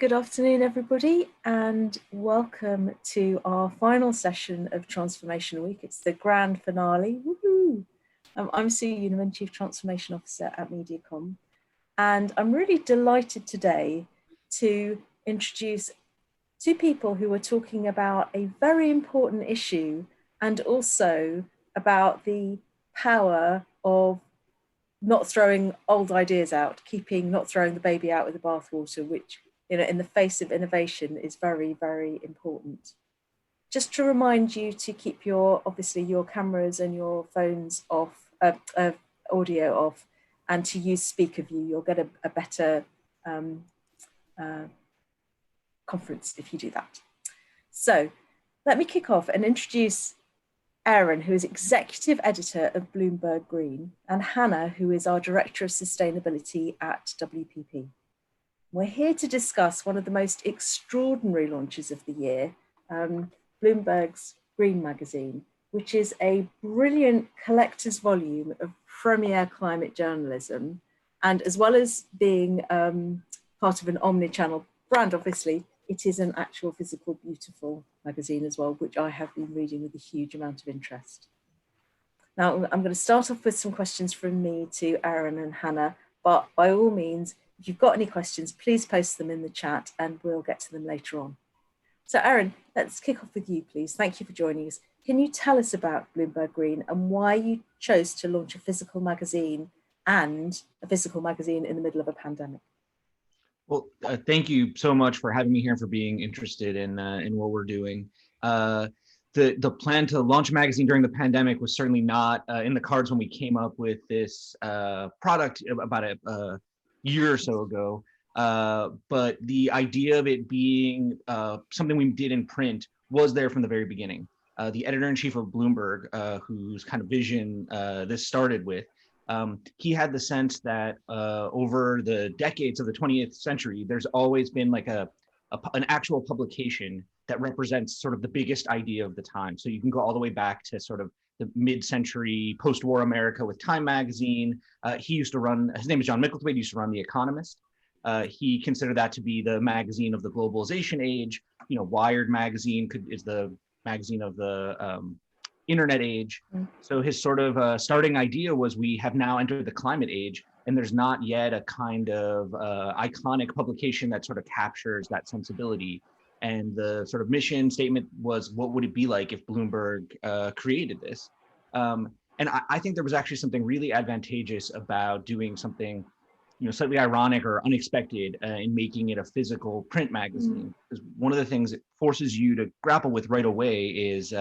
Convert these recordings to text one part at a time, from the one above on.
Good afternoon, everybody, and welcome to our final session of Transformation Week. It's the grand finale. Woohoo! I'm Sue Uniman, Chief Transformation Officer at Mediacom, and I'm really delighted today to introduce two people who are talking about a very important issue and also about the power of not throwing old ideas out, not throwing the baby out with the bathwater, which, you know, in the face of innovation is very, very important. Just to remind you to keep obviously your cameras and your phones off, audio off, and to use speaker view. You'll get a better conference if you do that. So let me kick off and introduce Aaron, who is Executive Editor of Bloomberg Green, and Hannah, who is our Director of Sustainability at WPP. We're here to discuss one of the most extraordinary launches of the year, Bloomberg's Green magazine, which is a brilliant collector's volume of premier climate journalism. And as well as being part of an omni-channel brand, obviously, it is an actual physical, beautiful magazine as well, which I have been reading with a huge amount of interest. Now, I'm going to start off with some questions from me to Aaron and Hannah, but by all means, if you've got any questions, please post them in the chat and we'll get to them later on. So Aaron, let's kick off with you, please. Thank you for joining us. Can you tell us about Bloomberg Green and why you chose to launch a physical magazine in the middle of a pandemic? Well, thank you so much for having me here and for being interested in what we're doing. The plan to launch a magazine during the pandemic was certainly not in the cards when we came up with this product about a year or so ago. But the idea of it being something we did in print was there from the very beginning. The editor-in-chief of Bloomberg, whose kind of vision this started with, he had the sense that over the decades of the 20th century, there's always been like an actual publication that represents sort of the biggest idea of the time. So you can go all the way back to sort of the mid-century post-war America with Time magazine. He used to run, his name is John Micklethwait, he used to run The Economist. He considered that to be the magazine of the globalization age. You know, Wired magazine is the magazine of the internet age. So his sort of starting idea was we have now entered the climate age, and there's not yet a kind of iconic publication that sort of captures that sensibility. And the sort of mission statement was, what would it be like if Bloomberg created this? And I think there was actually something really advantageous about doing something, you know, slightly ironic or unexpected in making it a physical print magazine. Because one of the things it forces you to grapple with right away is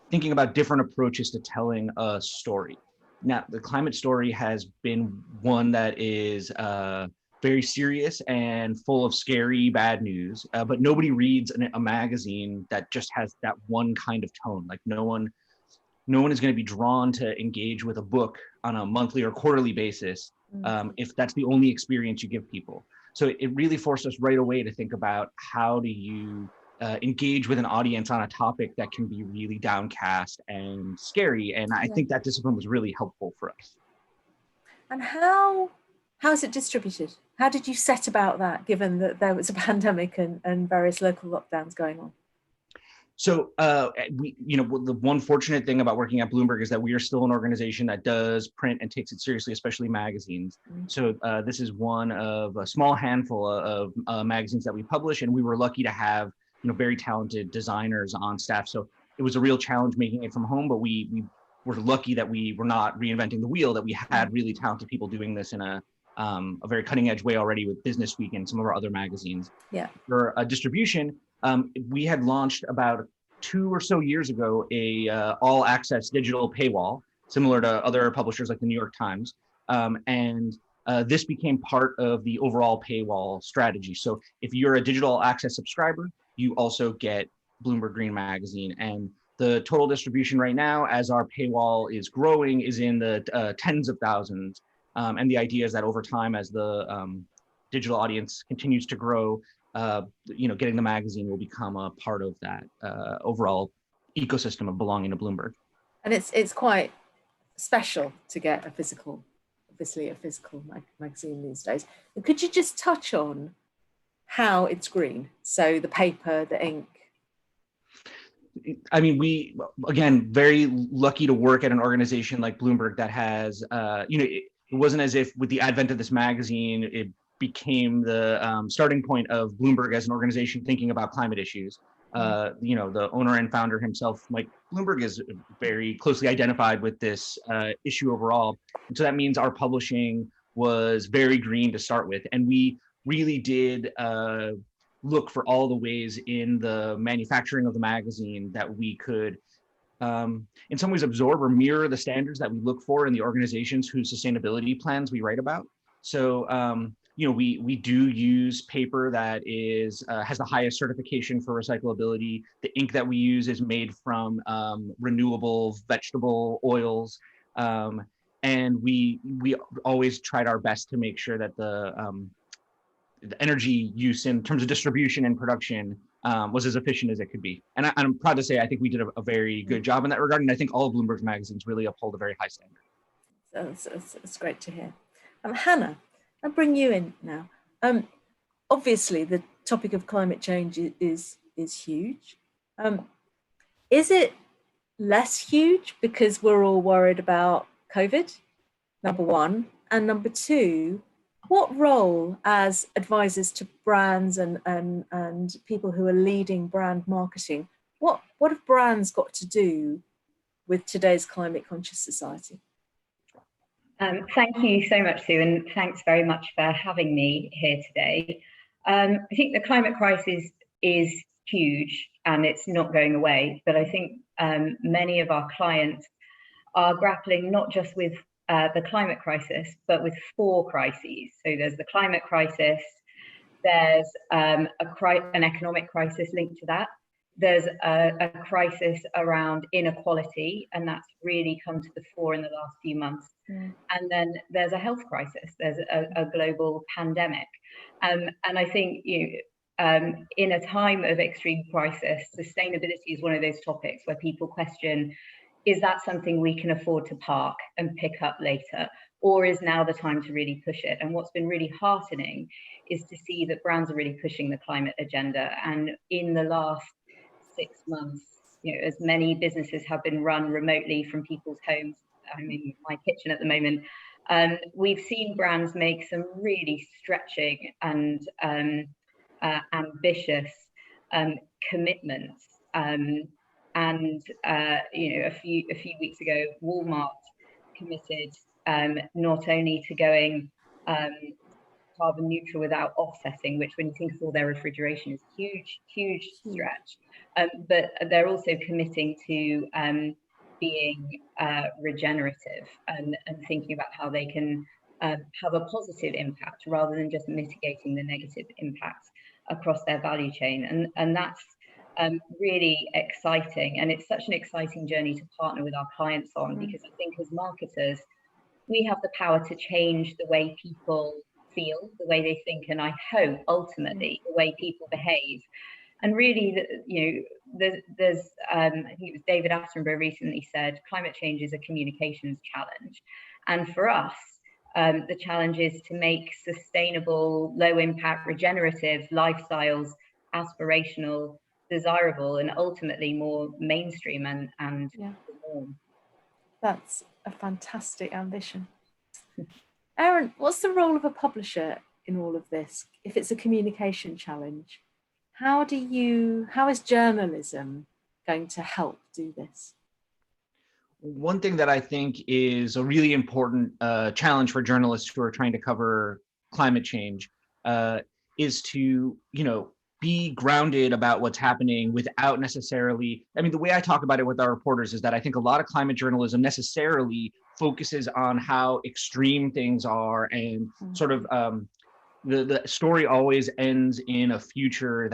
thinking about different approaches to telling a story. Now, the climate story has been one that is very serious and full of scary bad news, but nobody reads a magazine that just has that one kind of tone. Like no one is going to be drawn to engage with a book on a monthly or quarterly basis if that's the only experience you give people. So it really forced us right away to think about how do you engage with an audience on a topic that can be really downcast and scary. And I think that discipline was really helpful for us. And how is it distributed? How did you set about that, given that there was a pandemic and various local lockdowns going on? So, the one fortunate thing about working at Bloomberg is that we are still an organization that does print and takes it seriously, especially magazines. So this is one of a small handful of magazines that we publish, and we were lucky to have very talented designers on staff. So it was a real challenge making it from home, but we were lucky that we were not reinventing the wheel, that we had really talented people doing this in a very cutting edge way already with Business Week and some of our other magazines. Yeah. For distribution, we had launched about 2 or so years ago a all access digital paywall, similar to other publishers like the New York Times. This became part of the overall paywall strategy. So if you're a digital access subscriber, you also get Bloomberg Green magazine. And the total distribution right now, as our paywall is growing, is in the tens of thousands. And the idea is that over time, as the digital audience continues to grow, getting the magazine will become a part of that overall ecosystem of belonging to Bloomberg. And it's quite special to get a physical magazine these days. And could you just touch on how it's green. So the paper, the ink. I mean, we, again, very lucky to work at an organization like Bloomberg that has, it wasn't as if with the advent of this magazine, it became the starting point of Bloomberg as an organization thinking about climate issues. The owner and founder himself, Mike Bloomberg, is very closely identified with this issue overall. And so that means our publishing was very green to start with. And we really did look for all the ways in the manufacturing of the magazine that we could in some ways absorb or mirror the standards that we look for in the organizations whose sustainability plans we write about. So we do use paper that is has the highest certification for recyclability. The ink that we use is made from renewable vegetable oils, and we always tried our best to make sure that the energy use in terms of distribution and production was as efficient as it could be. And I'm proud to say I think we did a very good job in that regard. And I think all of Bloomberg's magazines really uphold a very high standard. So it's great to hear. Hannah, I'll bring you in now. Obviously, the topic of climate change is huge. Is it less huge because we're all worried about COVID, number one? And number two, what role as advisors to brands and people who are leading brand marketing, what have brands got to do with today's climate conscious society? Thank you so much, Sue, and thanks very much for having me here today. I think the climate crisis is huge and it's not going away, but I think many of our clients are grappling not just with the climate crisis, but with 4 crises. So there's the climate crisis, there's an economic crisis linked to that, there's a crisis around inequality, and that's really come to the fore in the last few months. And then there's a health crisis, there's a global pandemic. And I think in a time of extreme crisis, sustainability is one of those topics where people question, is that something we can afford to park and pick up later? Or is now the time to really push it? And what's been really heartening is to see that brands are really pushing the climate agenda. And in the last 6 months, as many businesses have been run remotely from people's homes, I'm in my kitchen at the moment, we've seen brands make some really stretching and ambitious commitments. A few weeks ago, Walmart committed not only to going carbon neutral without offsetting, which when you think of all their refrigeration is huge stretch, but they're also committing to being regenerative and thinking about how they can have a positive impact rather than just mitigating the negative impacts across their value chain. And that's really exciting, and it's such an exciting journey to partner with our clients on, because I think as marketers we have the power to change the way people feel, the way they think, and I hope ultimately the way people behave. And really, there's I think it was David Attenborough recently said climate change is a communications challenge, and for us the challenge is to make sustainable, low impact, regenerative lifestyles aspirational, desirable, and ultimately more mainstream and the norm. That's a fantastic ambition. Aaron, what's the role of a publisher in all of this? If it's a communication challenge, how is journalism going to help do this? One thing that I think is a really important challenge for journalists who are trying to cover climate change is to, be grounded about what's happening without necessarily, the way I talk about it with our reporters is that I think a lot of climate journalism necessarily focuses on how extreme things are, and sort of the story always ends in a future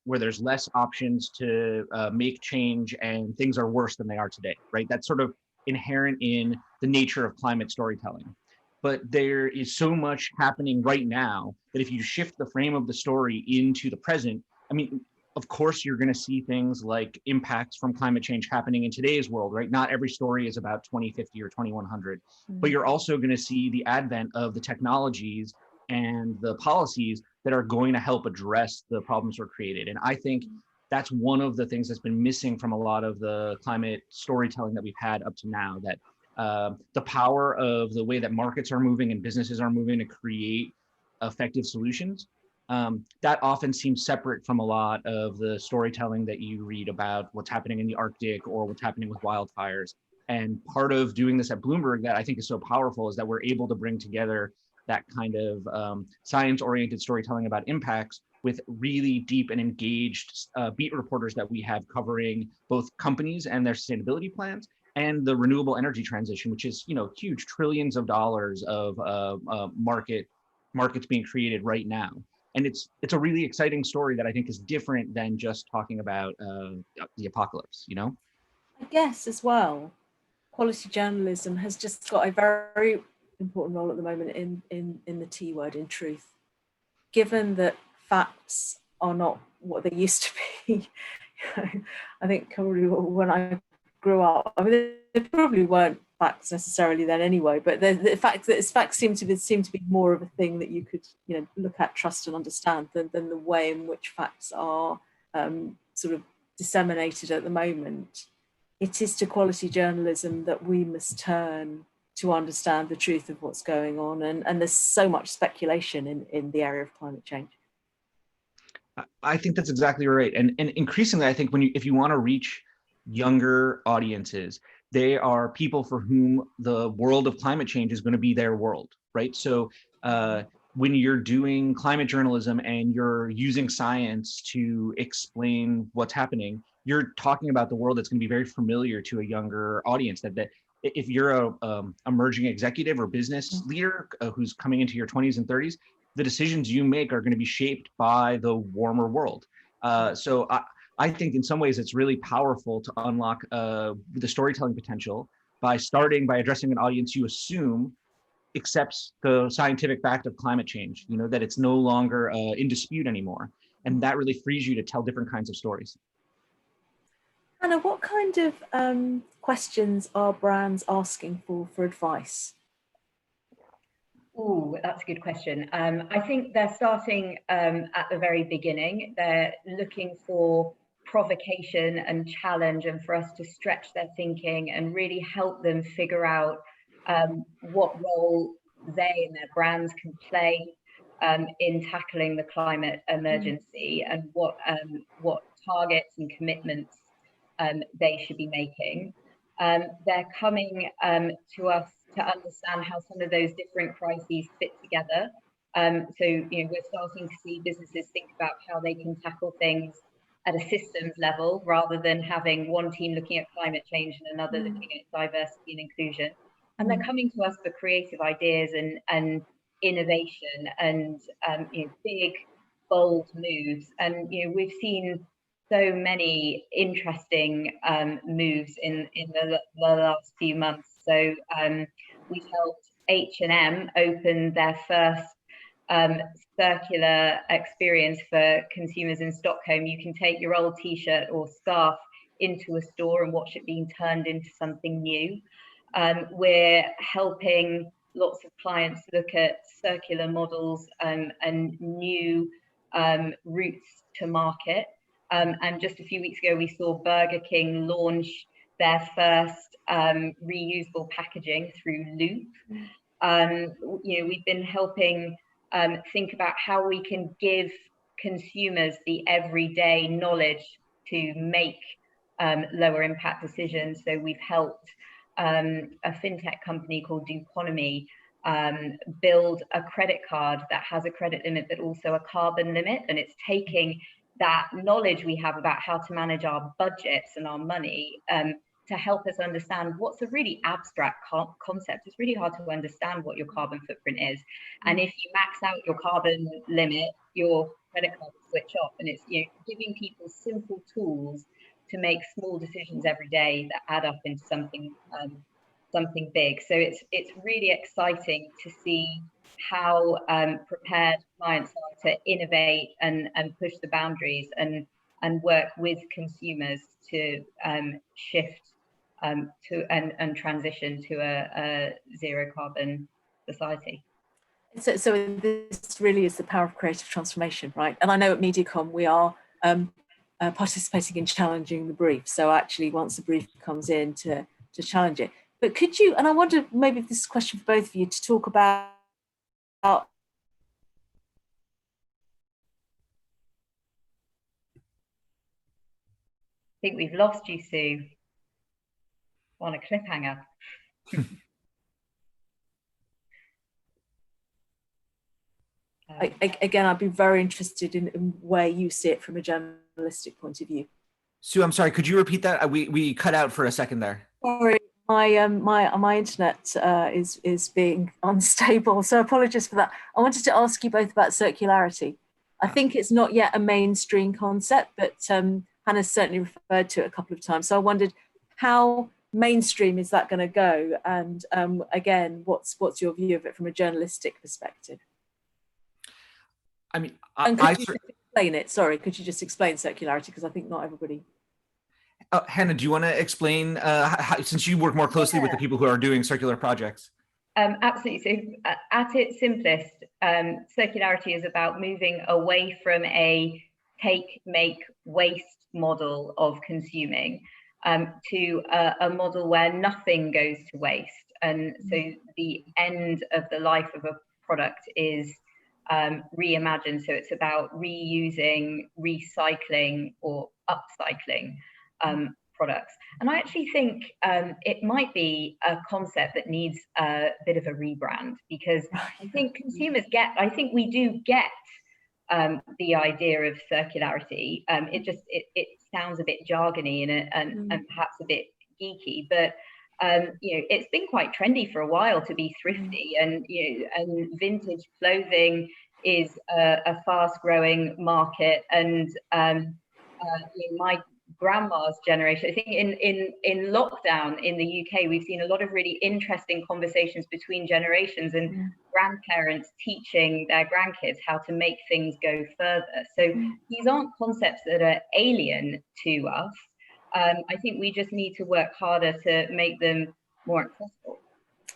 where there's less options to make change and things are worse than they are today, right? That's sort of inherent in the nature of climate storytelling. But there is so much happening right now that if you shift the frame of the story into the present, of course, you're going to see things like impacts from climate change happening in today's world, right? Not every story is about 2050 or 2100, but you're also going to see the advent of the technologies and the policies that are going to help address the problems we're created. And I think that's one of the things that's been missing from a lot of the climate storytelling that we've had up to now, that the power of the way that markets are moving and businesses are moving to create effective solutions, that often seems separate from a lot of the storytelling that you read about what's happening in the Arctic or what's happening with wildfires. And part of doing this at Bloomberg that I think is so powerful is that we're able to bring together that kind of science-oriented storytelling about impacts with really deep and engaged beat reporters that we have covering both companies and their sustainability plans and the renewable energy transition, which is, you know, huge trillions of dollars of markets being created right now. And it's a really exciting story that I think is different than just talking about the apocalypse, you know? I guess as well, quality journalism has just got a very important role at the moment in the T word, in truth. Given that facts are not what they used to be, I think probably when I grew up, I mean, they probably weren't facts necessarily then anyway, but the fact that facts seem to be more of a thing that you could, you know, look at, trust and understand than the way in which facts are sort of disseminated at the moment. It is to quality journalism that we must turn to understand the truth of what's going on. And there's so much speculation in the area of climate change. I think that's exactly right. And increasingly, I think if you want to reach younger audiences, they are people for whom the world of climate change is going to be their world, right? So when you're doing climate journalism and you're using science to explain what's happening, you're talking about the world that's going to be very familiar to a younger audience. That if you're a emerging executive or business leader who's coming into your 20s and 30s, the decisions you make are going to be shaped by the warmer world. So I think in some ways it's really powerful to unlock the storytelling potential by addressing an audience you assume accepts the scientific fact of climate change, you know, that it's no longer in dispute anymore. And that really frees you to tell different kinds of stories. Anna, what kind of questions are brands asking for advice? Oh, that's a good question. I think they're starting at the very beginning. They're looking for provocation and challenge, and for us to stretch their thinking and really help them figure out what role they and their brands can play in tackling the climate emergency, and what targets and commitments they should be making. They're coming to us to understand how some of those different crises fit together. So, you know, we're starting to see businesses think about how they can tackle things at a systems level, rather than having one team looking at climate change and another looking at diversity and inclusion. And they're coming to us for creative ideas and innovation and you know, big, bold moves. And you know, we've seen so many interesting moves in the last few months. So we've helped H&M open their first circular experience for consumers in Stockholm. You can take your old t-shirt or scarf into a store and watch it being turned into something new. We're helping lots of clients look at circular models and new routes to market. And just a few weeks ago, we saw Burger King launch their first reusable packaging through Loop. You know, we've been helping think about how we can give consumers the everyday knowledge to make lower impact decisions. So we've helped a fintech company called Duconomy build a credit card that has a credit limit, but also a carbon limit. And it's taking that knowledge we have about how to manage our budgets and our money to help us understand what's a really abstract concept. It's really hard to understand what your carbon footprint is. And if you max out your carbon limit, your credit card will switch off. And it's, you know, giving people simple tools to make small decisions every day that add up into something something big. So it's really exciting to see how prepared clients are to innovate and push the boundaries and work with consumers to shift to and transition to a zero carbon society. So this really is the power of creative transformation, right? And I know at MediaCom we are participating in challenging the brief. So actually, once the brief comes in, to challenge it. But could you? And I wonder, maybe this is a question for both of you, to talk about. I think we've lost you, Sue, on a cliffhanger. Again, I'd be very interested in where you see it from a journalistic point of view. Sue, I'm sorry, could you repeat that? We cut out for a second there. Sorry, my internet is being unstable, so apologies for that. I wanted to ask you both about circularity. I think it's not yet a mainstream concept, but Hannah's certainly referred to it a couple of times. So I wondered, how mainstream is that going to go? And again, what's your view of it from a journalistic perspective? I mean, and could you just explain it? Sorry, could you just explain circularity? Because I think not everybody. Hannah, do you want to explain, since you work more closely with the people who are doing circular projects? Absolutely. So at its simplest, circularity is about moving away from a take, make, waste model of consuming to a model where nothing goes to waste. And so the end of the life of a product is reimagined. So it's about reusing, recycling, or upcycling products. And I actually think it might be a concept that needs a bit of a rebrand, because I think consumers I think we do get the idea of circularity. It sounds a bit jargony and perhaps a bit geeky, but it's been quite trendy for a while to be thrifty, and and vintage clothing is a fast-growing market. And my grandma's generation, I think in lockdown in the UK, we've seen a lot of really interesting conversations between generations, and grandparents teaching their grandkids how to make things go further. So these aren't concepts that are alien to us. I think we just need to work harder to make them more accessible.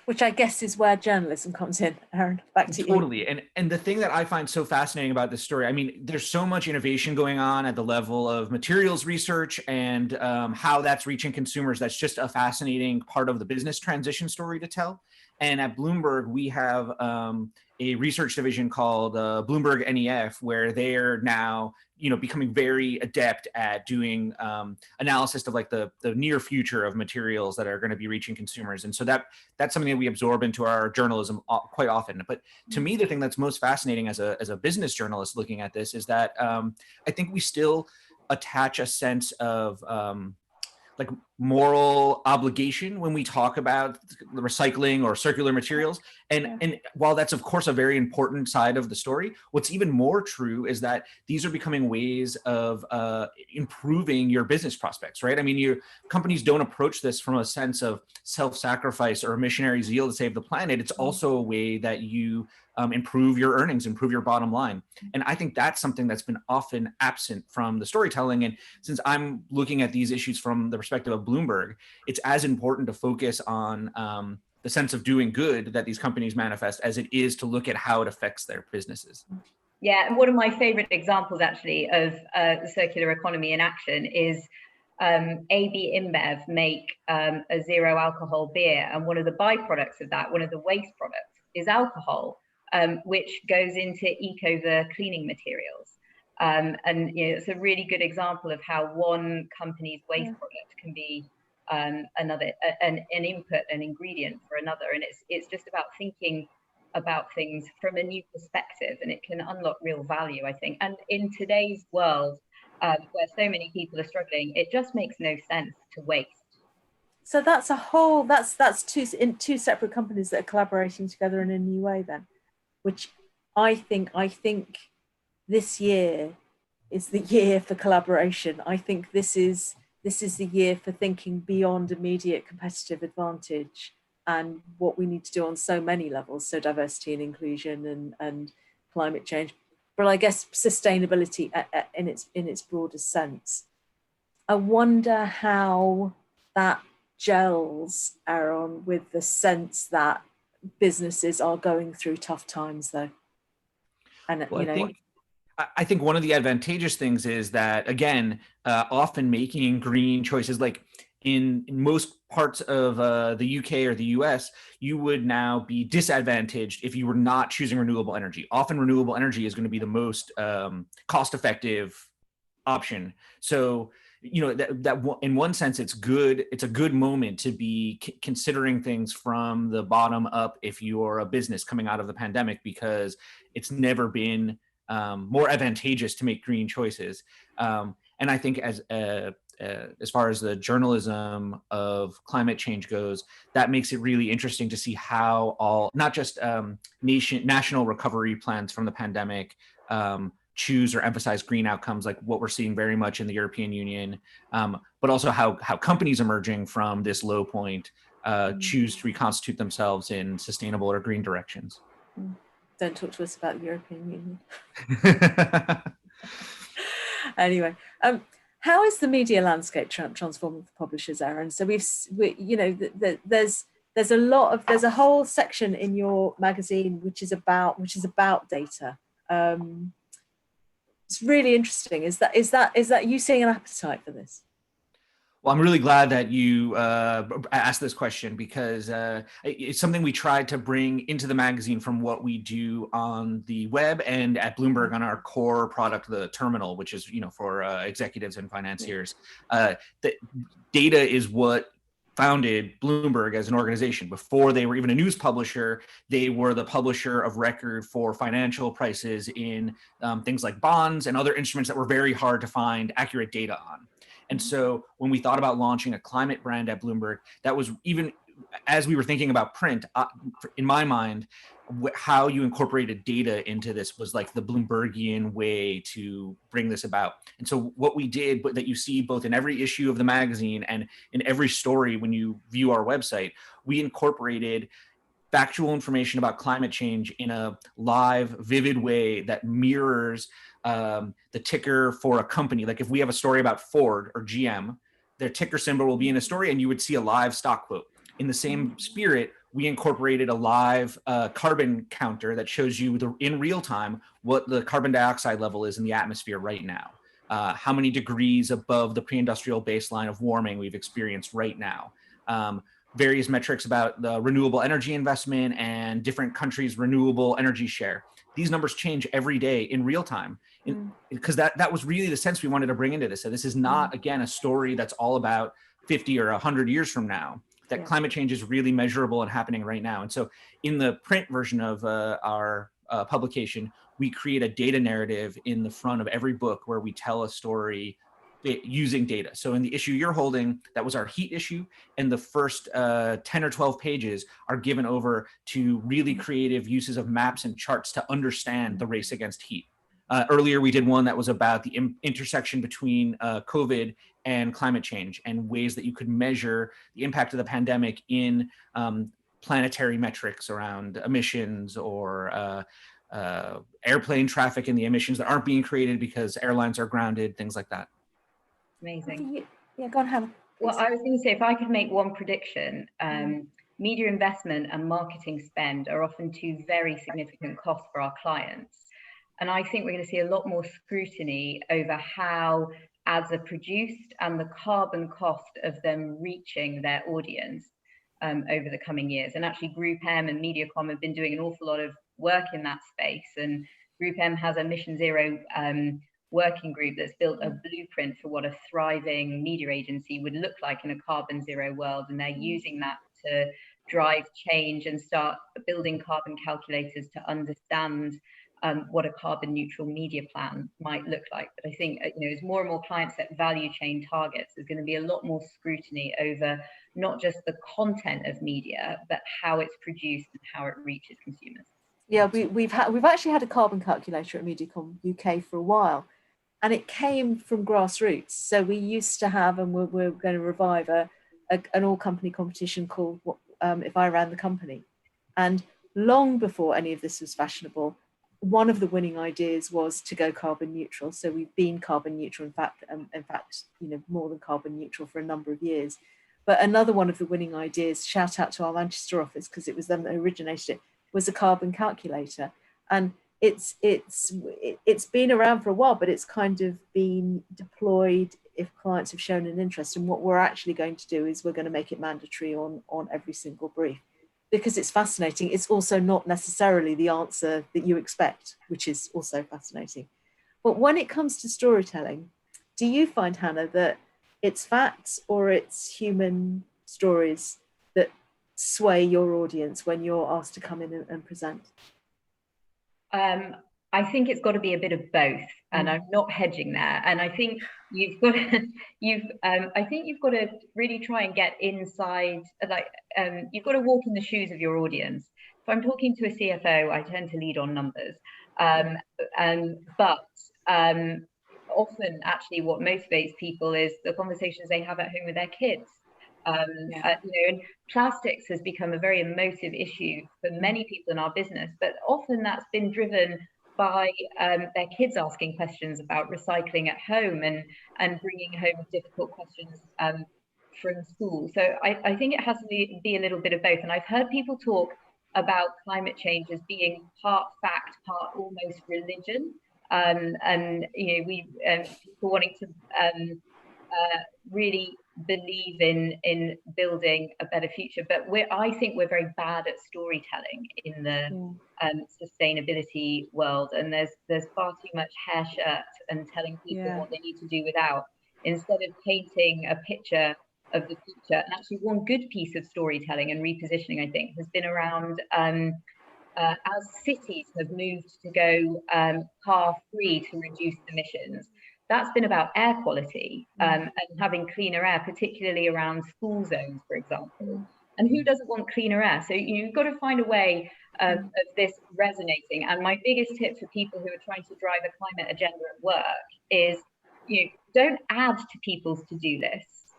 Which I guess is where journalism comes in. Aaron, back to you. Totally. And the thing that I find so fascinating about this story, I mean, there's so much innovation going on at the level of materials research and how that's reaching consumers. That's just a fascinating part of the business transition story to tell. And at Bloomberg, we have a research division called Bloomberg NEF, where they're now becoming very adept at doing analysis of like the near future of materials that are going to be reaching consumers. And so that's something that we absorb into our journalism quite often. But to me, the thing that's most fascinating as a business journalist looking at this is that I think we still attach a sense of like moral obligation when we talk about recycling or circular materials. And while that's of course a very important side of the story, what's even more true is that these are becoming ways of improving your business prospects, right? I mean, your companies don't approach this from a sense of self-sacrifice or a missionary zeal to save the planet. It's also a way that you improve your earnings, improve your bottom line. And I think that's something that's been often absent from the storytelling. And since I'm looking at these issues from the perspective of Bloomberg, it's as important to focus on the sense of doing good that these companies manifest as it is to look at how it affects their businesses. Yeah, and one of my favorite examples actually of the circular economy in action is AB InBev make a zero alcohol beer, and one of the byproducts of that, one of the waste products, is alcohol, which goes into Ecover cleaning materials. And it's a really good example of how one company's waste product can be an input, an ingredient for another. And it's just about thinking about things from a new perspective, and it can unlock real value, I think. And in today's world, where so many people are struggling, it just makes no sense to waste. So that's two separate companies that are collaborating together in a new way then, which I think this year is the year for collaboration. I think this is the year for thinking beyond immediate competitive advantage and what we need to do on so many levels, so diversity and inclusion and climate change, but I guess sustainability in its broadest sense. I wonder how that gels, Aaron, with the sense that businesses are going through tough times, though. And well, I think one of the advantageous things is that, again, often making green choices, like in most parts of the UK or the US, you would now be disadvantaged if you were not choosing renewable energy. Often renewable energy is going to be the most cost-effective option. So, that in one sense, it's good. It's a good moment to be considering things from the bottom up if you're a business coming out of the pandemic, because it's never been more advantageous to make green choices. And I think as far as the journalism of climate change goes, that makes it really interesting to see how all, not just national recovery plans from the pandemic, choose or emphasize green outcomes, like what we're seeing very much in the European Union, but also how companies emerging from this low point choose to reconstitute themselves in sustainable or green directions. Don't talk to us about the European Union. Anyway, how is the media landscape transforming for publishers, Aaron? So there's a whole section in your magazine which is about data. It's really interesting. Is that you seeing an appetite for this? Well, I'm really glad that you asked this question, because it's something we tried to bring into the magazine from what we do on the web and at Bloomberg on our core product, the terminal, which is for executives and financiers. The data is what founded Bloomberg as an organization. Before they were even a news publisher, they were the publisher of record for financial prices in things like bonds and other instruments that were very hard to find accurate data on. And so when we thought about launching a climate brand at Bloomberg, that was, even as we were thinking about print, in my mind, how you incorporated data into this was like the Bloombergian way to bring this about. And so what we did, but that you see both in every issue of the magazine and in every story when you view our website, we incorporated factual information about climate change in a live, vivid way that mirrors the ticker for a company. Like if we have a story about Ford or GM, their ticker symbol will be in a story and you would see a live stock quote. In the same spirit, we incorporated a live carbon counter that shows you in real time what the carbon dioxide level is in the atmosphere right now, how many degrees above the pre-industrial baseline of warming we've experienced right now, various metrics about the renewable energy investment and different countries' renewable energy share. These numbers change every day in real time, because that was really the sense we wanted to bring into this. So this is not, again, a story that's all about 50 or 100 years from now. That climate change is really measurable and happening right now. And so in the print version of our publication, we create a data narrative in the front of every book where we tell a story using data. So in the issue you're holding, that was our heat issue, and the first 10 or 12 pages are given over to really creative uses of maps and charts to understand the race against heat. Earlier, we did one that was about the intersection between COVID and climate change and ways that you could measure the impact of the pandemic in planetary metrics around emissions or airplane traffic and the emissions that aren't being created because airlines are grounded, things like that. Amazing. Yeah, go on, Hannah. Well, I was going to say, if I could make one prediction, media investment and marketing spend are often two very significant costs for our clients. And I think we're going to see a lot more scrutiny over how ads are produced and the carbon cost of them reaching their audience over the coming years. And actually, Group M and Mediacom have been doing an awful lot of work in that space. And Group M has a Mission Zero working group that's built a blueprint for what a thriving media agency would look like in a carbon zero world. And they're using that to drive change and start building carbon calculators to understand what a carbon neutral media plan might look like. But I think, as more and more clients set value chain targets, there's going to be a lot more scrutiny over not just the content of media, but how it's produced and how it reaches consumers. Yeah, we've actually had a carbon calculator at Mediacom UK for a while, and it came from grassroots. So we used to have, and we're going to revive an all-company competition called If I Ran the Company. And long before any of this was fashionable, one of the winning ideas was to go carbon neutral. So we've been carbon neutral, in fact, more than carbon neutral for a number of years. But another one of the winning ideas, shout out to our Manchester office, because it was them that originated it, was a carbon calculator. And it's been around for a while, but it's kind of been deployed if clients have shown an interest. And what we're actually going to do is we're going to make it mandatory on every single brief, because it's fascinating. It's also not necessarily the answer that you expect, which is also fascinating. But when it comes to storytelling, do you find, Hannah, that it's facts or it's human stories that sway your audience when you're asked to come in and present? I think it's got to be a bit of both, and I'm not hedging there. And I think you've got to really try and get inside, you've got to walk in the shoes of your audience. If I'm talking to a CFO, I tend to lead on numbers, but often actually what motivates people is the conversations they have at home with their kids. And plastics has become a very emotive issue for many people in our business, but often that's been driven by their kids asking questions about recycling at home and bringing home difficult questions from school. So I think it has to be a little bit of both. And I've heard people talk about climate change as being part fact, part almost religion. And people wanting to really believe in building a better future, but I think we're very bad at storytelling in the sustainability world, and there's far too much hair shirt and telling people what they need to do without, instead of painting a picture of the future. And actually one good piece of storytelling and repositioning, I think, has been around as cities have moved to go car free to reduce emissions. That's been about air quality and having cleaner air, particularly around school zones, for example. And who doesn't want cleaner air? So you've got to find a way of this resonating. And my biggest tip for people who are trying to drive a climate agenda at work is, don't add to people's to-do lists.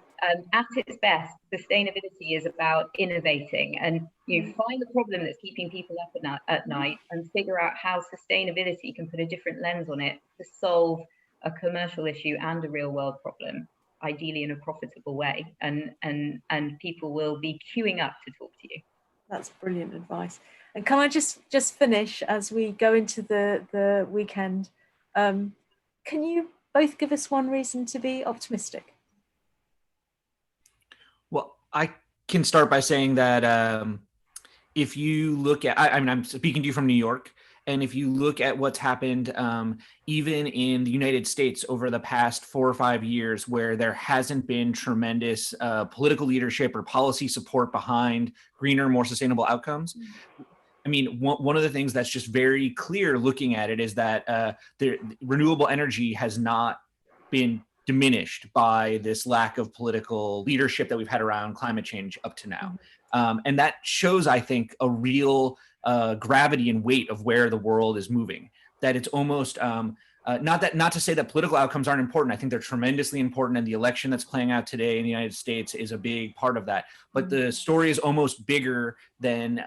At its best, sustainability is about innovating, and find the problem that's keeping people up at night and figure out how sustainability can put a different lens on it to solve a commercial issue and a real world problem, ideally in a profitable way, and people will be queuing up to talk to you. That's brilliant advice. And can I just finish as we go into the weekend? Can you both give us one reason to be optimistic? Well, I can start by saying that if you look at, I'm speaking to you from New York, and if you look at what's happened even in the United States over the past 4 or 5 years, where there hasn't been tremendous political leadership or policy support behind greener, more sustainable outcomes. I mean, one of the things that's just very clear looking at it is that the renewable energy has not been diminished by this lack of political leadership that we've had around climate change up to now. And that shows, I think, a real gravity and weight of where the world is moving. That it's almost, not to say that political outcomes aren't important. I think they're tremendously important, and the election that's playing out today in the United States is a big part of that. But the story is almost bigger than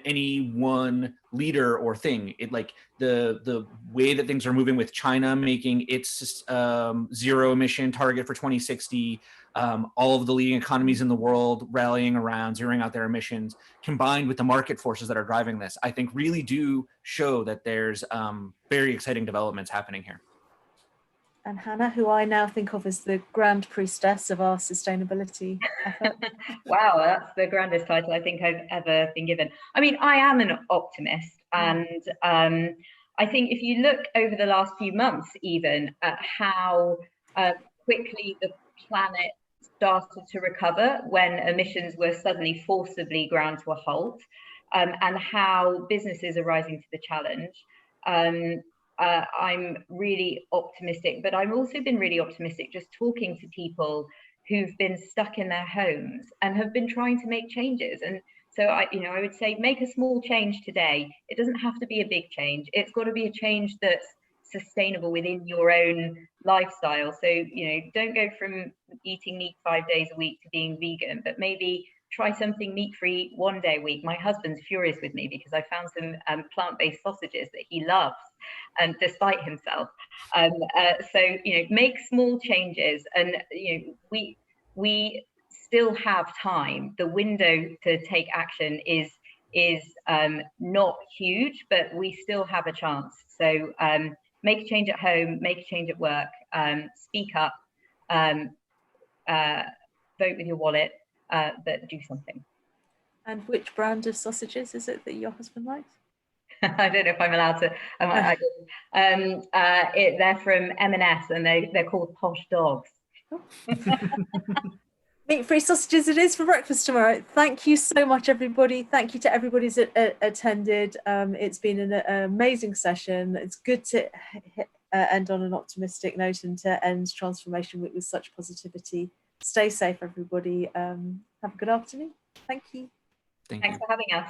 any one leader or thing. It, like the way that things are moving with China making its zero emission target for 2060, all of the leading economies in the world rallying around zeroing out their emissions, combined with the market forces that are driving this, I think really do show that there's very exciting developments happening here. And Hannah, who I now think of as the grand priestess of our sustainability effort. Wow, that's the grandest title I think I've ever been given. I mean, I am an optimist, and I think if you look over the last few months even at how quickly the planet started to recover when emissions were suddenly forcibly ground to a halt, and how businesses are rising to the challenge, I'm really optimistic. But I've also been really optimistic just talking to people who've been stuck in their homes and have been trying to make changes. And so I would say make a small change today. It doesn't have to be a big change. It's got to be a change that's sustainable within your own lifestyle. So, don't go from eating meat 5 days a week to being vegan, but maybe try something meat-free 1 day a week. My husband's furious with me because I found some plant-based sausages that he loves, and despite himself. So, make small changes. And, we still have time. The window to take action is not huge, but we still have a chance. So make a change at home, make a change at work, speak up, vote with your wallet, but do something. And which brand of sausages is it that your husband likes? I don't know if I'm allowed to. They're from M&S, and they're called Posh Dogs. Meat-free sausages it is for breakfast tomorrow. Thank you so much, everybody. Thank you to everybody who's attended. It's been an amazing session. It's good to end on an optimistic note and to end Transformation Week with such positivity. Stay safe, everybody. Have a good afternoon. Thank you. Thanks for having us.